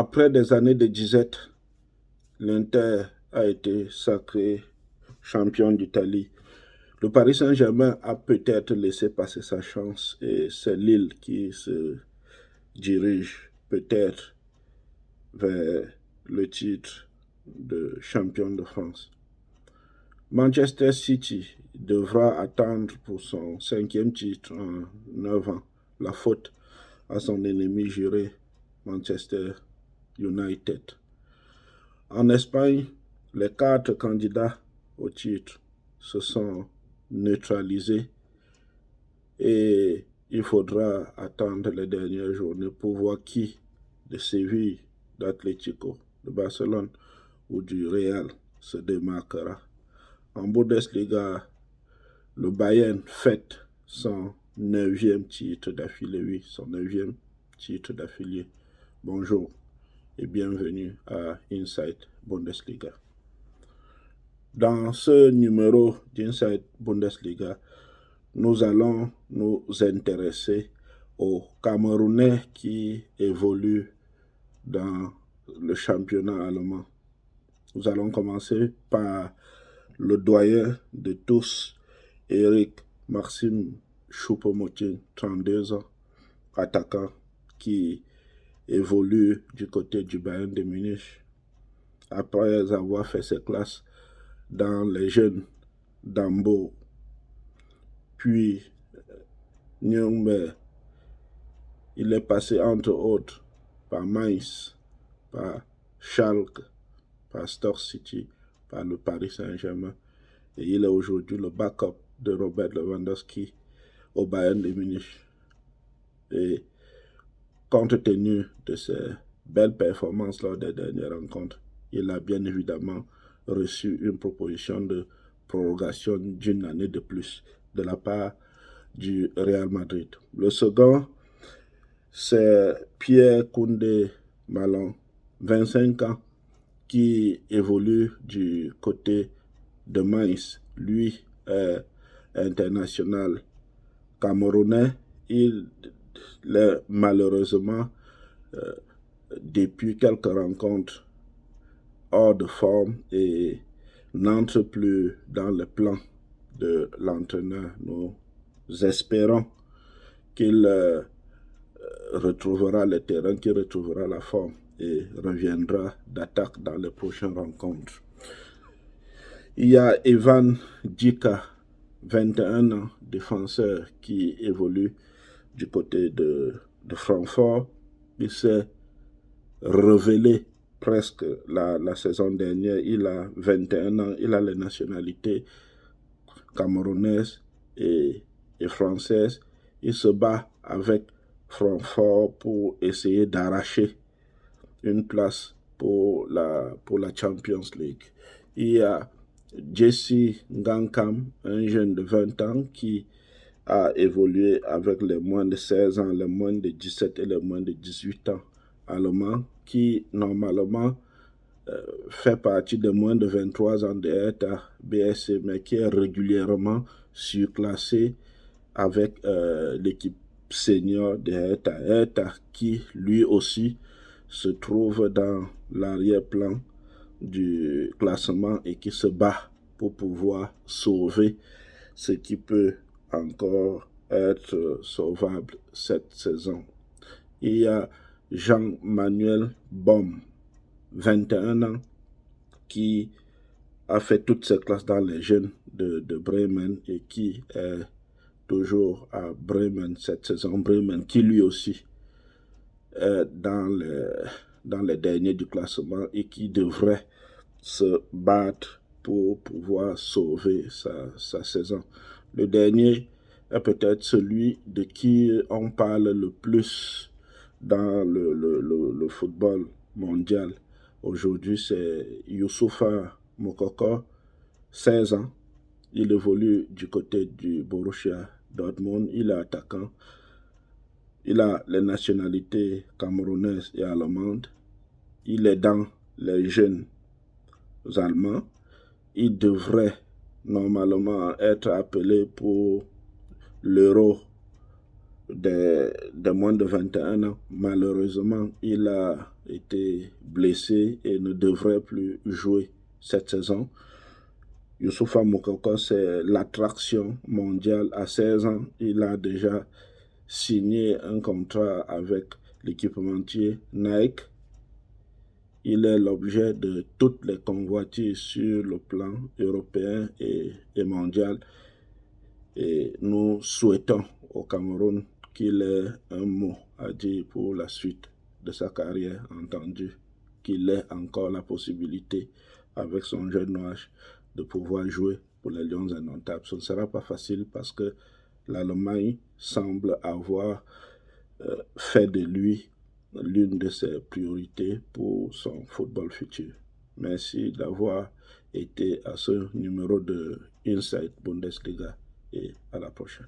Après des années de disette, l'Inter a été sacré champion d'Italie. Le Paris Saint-Germain a peut-être laissé passer sa chance et c'est Lille qui se dirige peut-être vers le titre de champion de France. Manchester City devra attendre pour son 5e titre en 9 ans, la faute à son ennemi juré, Manchester United. En Espagne, les 4 candidats au titre se sont neutralisés et il faudra attendre les dernières journées pour voir qui de Séville, d'Atlético, de Barcelone ou du Real se démarquera. En Bundesliga, le Bayern fête son 9e titre d'affilée, oui, son 9e titre d'affilée. Bonjour et bienvenue à Inside Bundesliga. Dans ce numéro d'Inside Bundesliga, nous allons nous intéresser aux Camerounais qui évoluent dans le championnat allemand. Nous allons commencer par le doyen de tous, Eric Maxime Choupo-Moting, 32 ans, attaquant qui évolue du côté du Bayern de Munich. Après avoir fait ses classes dans les jeunes d'Hambourg, puis Nuremberg, il est passé entre autres par Mainz, par Schalke, par Stoke City, par le Paris Saint-Germain. Et il est aujourd'hui le backup de Robert Lewandowski au Bayern de Munich. Et compte tenu de ses belles performances lors des dernières rencontres, il a bien évidemment reçu une proposition de prorogation d'une année de plus de la part du Real Madrid. Le second, c'est Pierre Koundé Malon, 25 ans, qui évolue du côté de Mainz. Lui est international camerounais. Il est malheureusement, depuis quelques rencontres, hors de forme et n'entre plus dans le plan de l'entraîneur. Nous espérons qu'il retrouvera le terrain, qu'il retrouvera la forme et reviendra d'attaque dans les prochaines rencontres. Il y a Evan Djika, 21 ans, défenseur qui évolue du côté de Francfort. Il s'est révélé presque la saison dernière. Il a 21 ans, il a les nationalités camerounaises et françaises. Il se bat avec Francfort pour essayer d'arracher une place pour la Champions League. Il y a Jesse Ngankam, un jeune de 20 ans qui a évolué avec les moins de 16 ans, les moins de 17 et les moins de 18 ans allemands, qui normalement fait partie des moins de 23 ans de Hertha BSC, mais qui est régulièrement surclassé avec l'équipe senior de Hertha. Hertha qui lui aussi se trouve dans l'arrière-plan du classement et qui se bat pour pouvoir sauver ce qui peut encore être sauvable cette saison. Il y a Jean-Manuel Baum, 21 ans, qui a fait toutes ses classes dans les jeunes de Bremen et qui est toujours à Bremen cette saison. Bremen qui lui aussi est dans les derniers du classement et qui devrait se battre pour pouvoir sauver sa saison. Le dernier est peut-être celui de qui on parle le plus dans le football mondial. Aujourd'hui, c'est Youssoufa Moukoko, 16 ans. Il évolue du côté du Borussia Dortmund. Il est attaquant. Il a les nationalités camerounaises et allemandes. Il est dans les jeunes allemands. Il devrait normalement être appelé pour l'Euro des moins de 21 ans. Malheureusement, il a été blessé et ne devrait plus jouer cette saison. Youssoufa Moukoko, c'est l'attraction mondiale. À 16 ans, il a déjà signé un contrat avec l'équipementier Nike. Il est l'objet de toutes les convoitises sur le plan européen et mondial. Et nous souhaitons au Cameroun qu'il ait un mot à dire pour la suite de sa carrière, entendu qu'il ait encore la possibilité, avec son jeune âge, de pouvoir jouer pour les Lions indomptables. Ce ne sera pas facile parce que l'Allemagne semble avoir fait de lui l'une de ses priorités pour son football futur. Merci d'avoir été à ce numéro de Inside Bundesliga et à la prochaine.